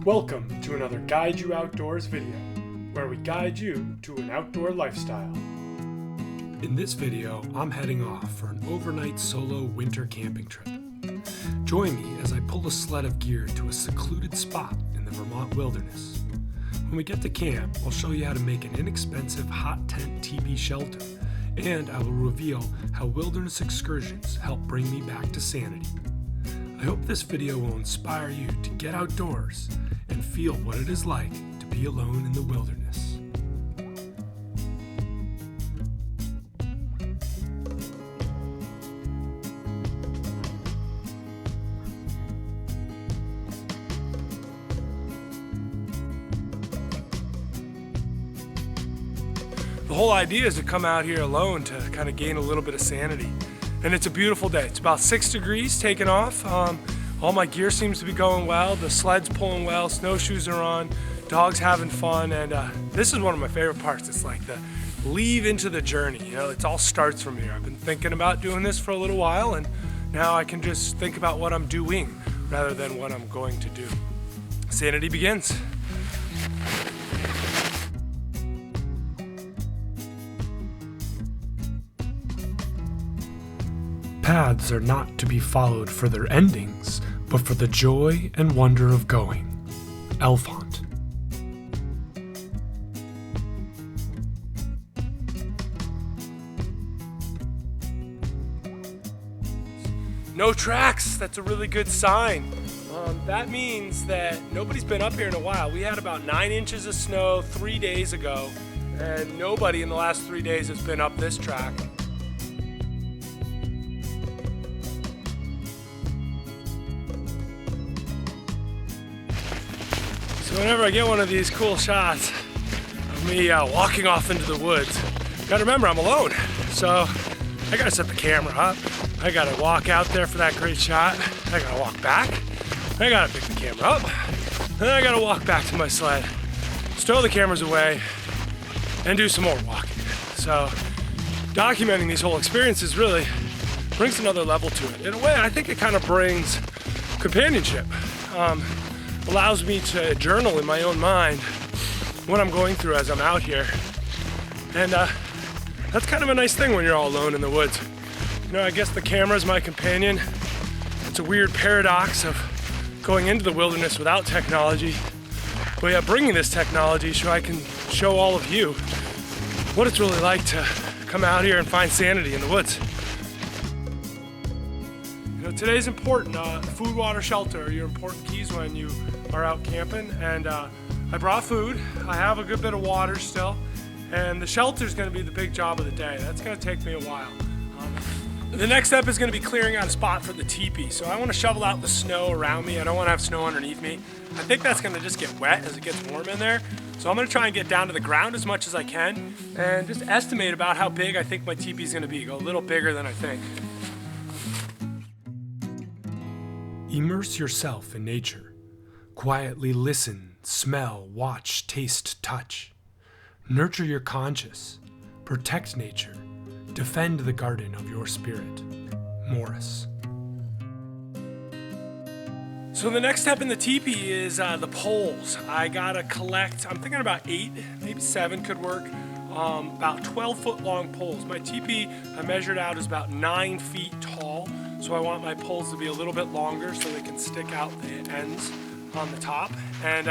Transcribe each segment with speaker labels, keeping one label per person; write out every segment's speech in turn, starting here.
Speaker 1: Welcome to another Guide You Outdoors video, where we guide you to an outdoor lifestyle. In this video, I'm heading off for an overnight solo winter camping trip. Join me as I pull a sled of gear to a secluded spot in the Vermont wilderness. When we get to camp, I'll show you how to make an inexpensive hot tent teepee shelter, and I will reveal how wilderness excursions help bring me back to sanity. I hope this video will inspire you to get outdoors and feel what it is like to be alone in the wilderness. The whole idea is to come out here alone to kind of gain a little bit of sanity. And it's a beautiful day. It's about 6 degrees, taking off. All my gear seems to be going well. The sled's pulling well, snowshoes are on, dog's having fun, and this is one of my favorite parts. It's like the leave into the journey. You know, it all starts from here. I've been thinking about doing this for a little while, and now I can just think about what I'm doing rather than what I'm going to do. Sanity begins. Paths are not to be followed for their endings, but for the joy and wonder of going. Elefant. No tracks, that's a really good sign. That means that nobody's been up here in a while. We had about 9 inches of snow 3 days ago, and nobody in the last 3 days has been up this track. So whenever I get one of these cool shots of me walking off into the woods, gotta remember I'm alone. So I gotta set the camera up. I gotta walk out there for that great shot. I gotta walk back. I gotta pick the camera up. Then I gotta walk back to my sled, stow the cameras away, and do some more walking. So documenting these whole experiences really brings another level to it. In a way, I think it kind of brings companionship. Allows me to journal in my own mind what I'm going through as I'm out here. And that's kind of a nice thing when you're all alone in the woods. You know, I guess the camera's my companion. It's a weird paradox of going into the wilderness without technology, but yeah, bringing this technology so I can show all of you what it's really like to come out here and find sanity in the woods. You know, today's important. Food, water, shelter are your important keys when you are out camping, and I brought food. I have a good bit of water still, and the shelter's going to be the big job of the day. That's going to take me a while. The next step is going to be clearing out a spot for the teepee. So I want to shovel out the snow around me. I don't want to have snow underneath me. I think that's going to just get wet as it gets warm in there. So I'm going to try and get down to the ground as much as I can and just estimate about how big I think my teepee is going to be. Go a little bigger than I think. Immerse yourself in nature. Quietly listen, smell, watch, taste, touch. Nurture your conscience. Protect nature. Defend the garden of your spirit. Morris. So the next step in the teepee is the poles. I gotta collect, I'm thinking about 8, maybe 7 could work. About 12-foot long poles. My teepee I measured out is about 9 feet tall. So I want my poles to be a little bit longer so they can stick out the ends on the top. And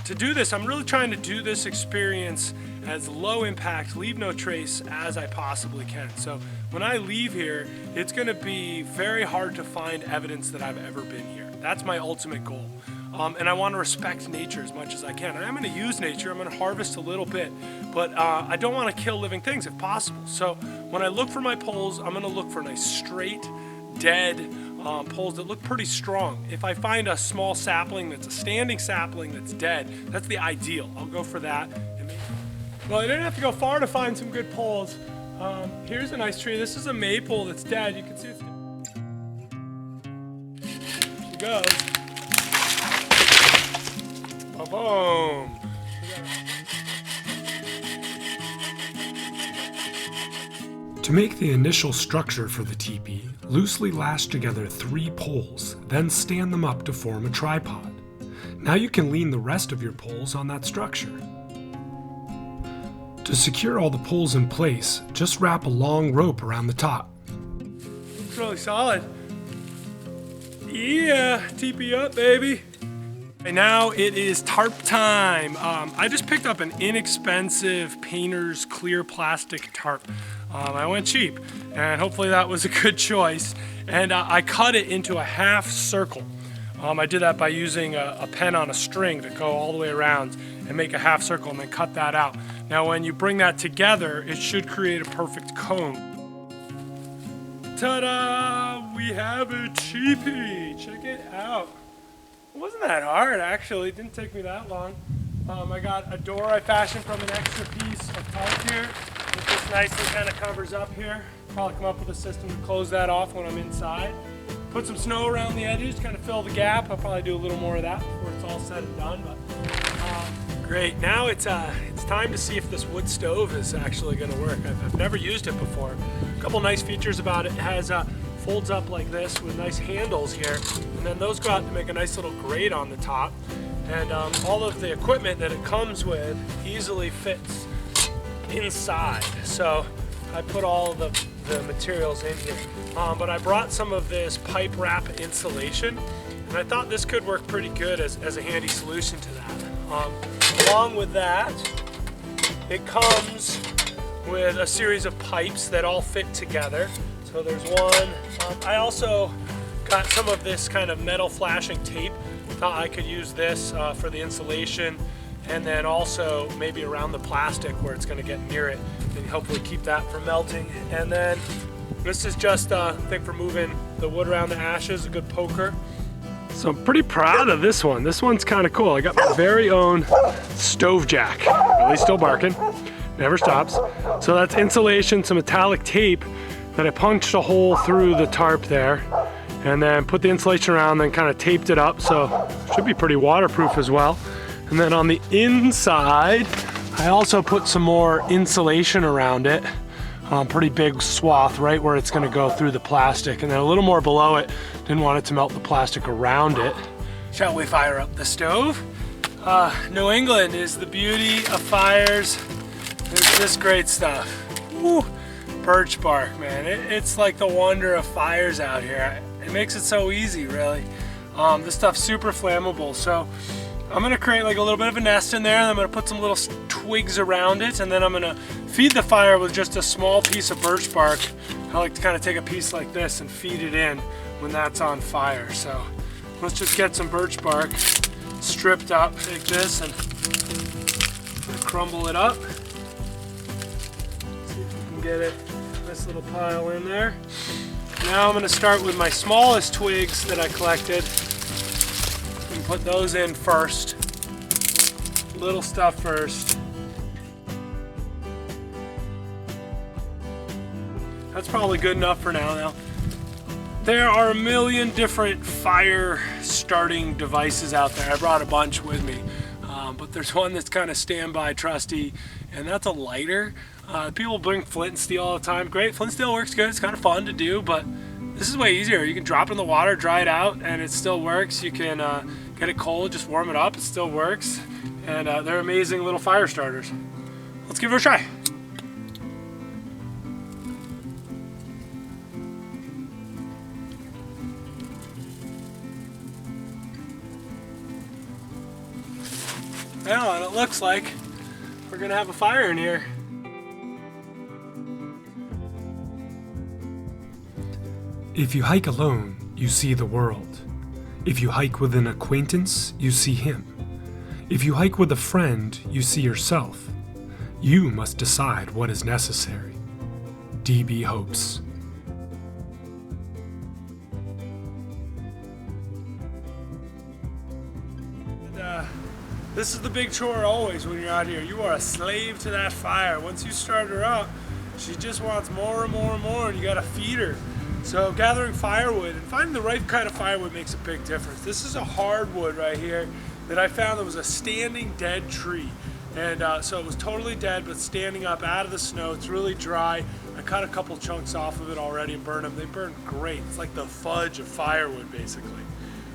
Speaker 1: to do this, I'm really trying to do this experience as low impact, leave no trace as I possibly can. So when I leave here, it's gonna be very hard to find evidence that I've ever been here. That's my ultimate goal. And I wanna respect nature as much as I can. And I'm gonna use nature, I'm gonna harvest a little bit, but I don't wanna kill living things if possible. So when I look for my poles, I'm gonna look for nice straight, dead poles that look pretty strong. If I find a small sapling that's a standing sapling that's dead, that's the ideal. I'll go for that. Well, I didn't have to go far to find some good poles. Here's a nice tree. This is a maple that's dead. You can see it's Here she goes. Boom. To make the initial structure for the teepee, loosely lash together 3 poles, then stand them up to form a tripod. Now you can lean the rest of your poles on that structure. To secure all the poles in place, just wrap a long rope around the top. It's really solid. Yeah, teepee up, baby. And now it is tarp time. I just picked up an inexpensive painter's clear plastic tarp. I went cheap, and hopefully that was a good choice. And I cut it into a half circle. I did that by using a pen on a string to go all the way around and make a half circle and then cut that out. Now when you bring that together, it should create a perfect cone. Ta-da! We have a teepee. Check it out. It wasn't that hard, actually. It didn't take me that long. I got a door I fashioned from an extra piece of tarp here. It just nicely kind of covers up here. Probably come up with a system to close that off when I'm inside. Put some snow around the edges, kind of fill the gap. I'll probably do a little more of that before it's all said and done. But great. Now it's time to see if this wood stove is actually going to work. I've never used it before. A couple nice features about it. It has folds up like this with nice handles here, and then those go out to make a nice little grate on the top. And all of the equipment that it comes with easily fits inside. So I put all of the materials in here. But I brought some of this pipe wrap insulation, and I thought this could work pretty good as a handy solution to that. Along with that, it comes with a series of pipes that all fit together. So there's one. I also got some of this kind of metal flashing tape. Thought I could use this for the insulation, and then also maybe around the plastic where it's going to get near it, and hopefully keep that from melting. And then this is just a thing for moving the wood around the ashes, a good poker. So I'm pretty proud of this one. This one's kind of cool. I got my very own stove jack. Well, he's still barking, never stops. So that's insulation, some metallic tape that I punched a hole through the tarp there, and then put the insulation around, then kind of taped it up, so it should be pretty waterproof as well. And then on the inside, I also put some more insulation around it, pretty big swath right where it's going to go through the plastic, and then a little more below it. Didn't want it to melt the plastic around it. Shall we fire up the stove? New England is the beauty of fires. There's this great stuff. Woo. Birch bark, man. It's like the wonder of fires out here. It makes it so easy, really. This stuff's super flammable, so I'm gonna create like a little bit of a nest in there, and I'm gonna put some little twigs around it, and then I'm gonna feed the fire with just a small piece of birch bark. I like to kind of take a piece like this and feed it in when that's on fire. So let's just get some birch bark stripped up like this and crumble it up. See if we can get it, this little pile in there. Now I'm going to start with my smallest twigs that I collected and put those in first. Little stuff first. That's probably good enough for now. There are a million different fire starting devices out there. I brought a bunch with me, but there's one that's kind of standby trusty, and that's a lighter. People bring flint and steel all the time. Great, flint and steel works good. It's kind of fun to do, but this is way easier. You can drop it in the water, dry it out, and it still works. You can get it cold, just warm it up, it still works. And they're amazing little fire starters. Let's give it a try. Well, and it looks like we're gonna have a fire in here.
Speaker 2: If you hike alone, you see the world. If you hike with an acquaintance, you see him. If you hike with a friend, you see yourself. You must decide what is necessary. D.B. Hopes.
Speaker 1: This is the big chore always when you're out here. You are a slave to that fire. Once you start her up, she just wants more and more and more, and you gotta feed her. So gathering firewood and finding the right kind of firewood makes a big difference. This is a hardwood right here that I found that was a standing dead tree. And so it was totally dead, but standing up out of the snow. It's really dry. I cut a couple chunks off of it already and burned them. They burn great. It's like the fudge of firewood, basically.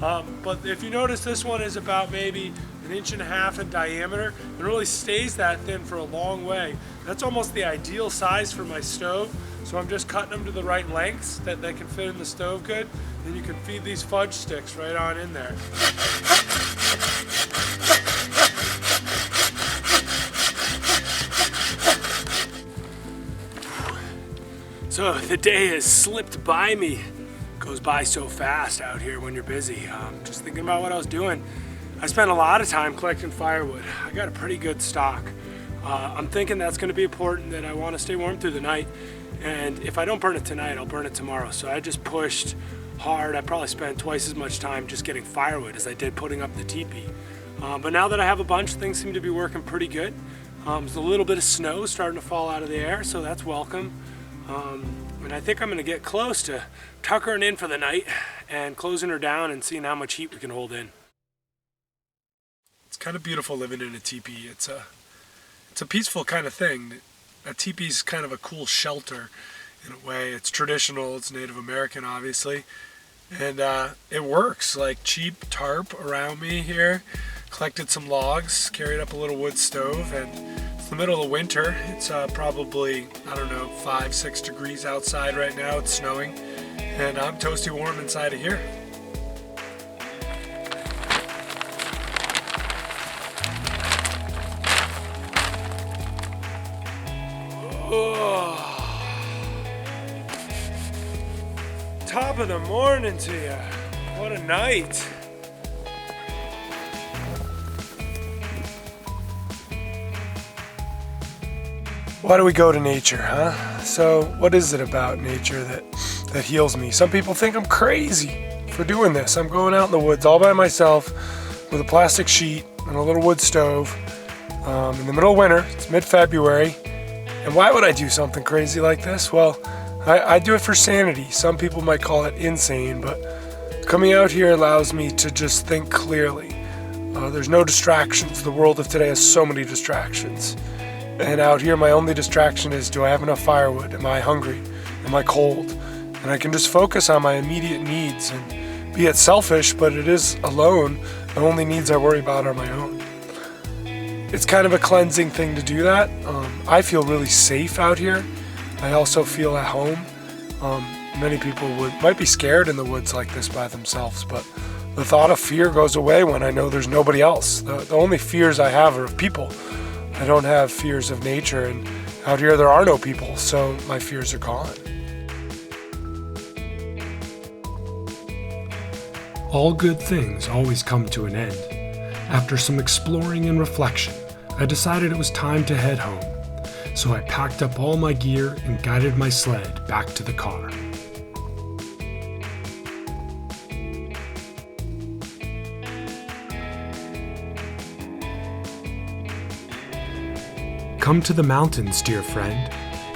Speaker 1: But if you notice, this one is about maybe 1.5 inches in diameter and really stays that thin for a long way. That's almost the ideal size for my stove. So I'm just cutting them to the right lengths that they can fit in the stove good. Then you can feed these fudge sticks right on in there. So the day has slipped by me. Goes by so fast out here when you're busy. Just thinking about what I was doing. I spent a lot of time collecting firewood. I got a pretty good stock. I'm thinking that's going to be important, that I want to stay warm through the night. And if I don't burn it tonight, I'll burn it tomorrow. So I just pushed hard. I probably spent twice as much time just getting firewood as I did putting up the teepee. But now that I have a bunch, things seem to be working pretty good. There's a little bit of snow starting to fall out of the air, so that's welcome. And I think I'm going to get close to tuckering in for the night and closing her down and seeing how much heat we can hold in. It's kind of beautiful living in a teepee. It's a peaceful kind of thing. A teepee's kind of a cool shelter in a way. It's traditional, it's Native American obviously, and it works. Like cheap tarp around me here, collected some logs, carried up a little wood stove, and it's the middle of winter. It's probably, I don't know, 5-6 degrees outside right now. It's snowing, and I'm toasty warm inside of here. Oh. Top of the morning to you. What a night. Why do we go to nature, huh? So what is it about nature that heals me? Some people think I'm crazy for doing this. I'm going out in the woods all by myself with a plastic sheet and a little wood stove in the middle of winter. It's mid-February. And why would I do something crazy like this? Well, I do it for sanity. Some people might call it insane, but coming out here allows me to just think clearly. There's no distractions. The world of today has so many distractions. And out here, my only distraction is, do I have enough firewood? Am I hungry? Am I cold? And I can just focus on my immediate needs, and be it selfish, but it is alone. The only needs I worry about are my own. It's kind of a cleansing thing to do that. I feel really safe out here. I also feel at home. Many people might be scared in the woods like this by themselves, but the thought of fear goes away when I know there's nobody else. The only fears I have are of people. I don't have fears of nature, and out here there are no people, so my fears are gone.
Speaker 2: All good things always come to an end. After some exploring and reflection, I decided it was time to head home. So I packed up all my gear and guided my sled back to the car. Come to the mountains, dear friend.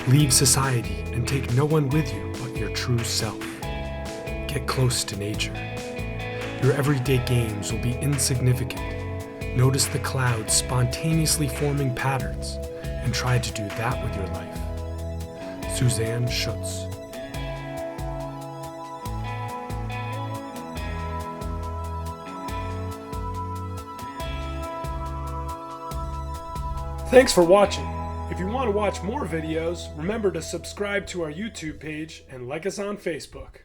Speaker 2: Leave society and take no one with you but your true self. Get close to nature. Your everyday games will be insignificant. Notice the clouds spontaneously forming patterns and try to do that with your life. Suzanne Schutz.
Speaker 1: Thanks for watching. If you want to watch more videos, remember to subscribe to our YouTube page and like us on Facebook.